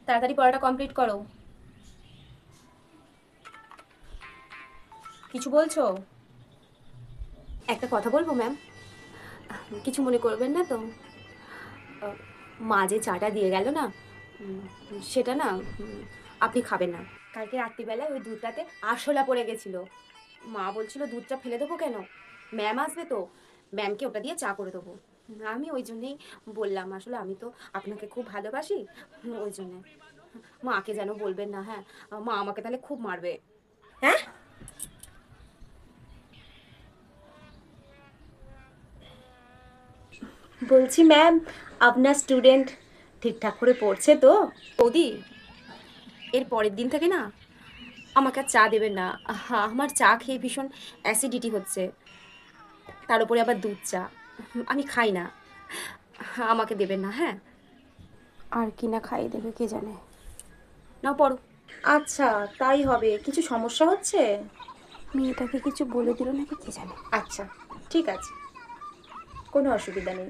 তাড়াতাড়ি পড়াটা কমপ্লিট করো। কিছু বলছো? একটা কথা বলবো ম্যাম? কিছু মনে করবেন না তো? আহ, মা যে চাটা দিয়ে গেল না, উম, সেটা না, আপনি খাবেন না। কালকে রাত্রিবেলায় ওই দুধটাতে আরশোলা পড়ে গেছিল। মা বলছিল দুধটা ফেলে দেবো কেন, ম্যাম আসবে তো, ম্যামকে ওটা দিয়ে চা করে দেবো। আমি ওই জন্যেই বললাম, আসলে আমি তো আপনাকে খুব ভালোবাসি, ওই জন্যে। মাকে যেন বলবেন না, হ্যাঁ? মা আমাকে তাহলে খুব মারবে। হ্যাঁ, বলছি ম্যাম, আপনার স্টুডেন্ট ঠিকঠাক করে পড়ছে তো? বৌদি, এর পরের দিন থেকে না আমাকে আর চা দেবেন না। আমার চা খেয়ে ভীষণ অ্যাসিডিটি হচ্ছে, তার উপরে আবার দুধ চা আমি খাই না। আমাকে দেবেন না, হ্যাঁ? আর কি না খাইয়ে দেবে কে জানে। নাও পড়ো। আচ্ছা, তাই হবে। কিছু সমস্যা হচ্ছে? মেয়েটাকে কিছু বলে দিল নাকি কে জানে। আচ্ছা, ঠিক আছে, কোনো অসুবিধা নেই।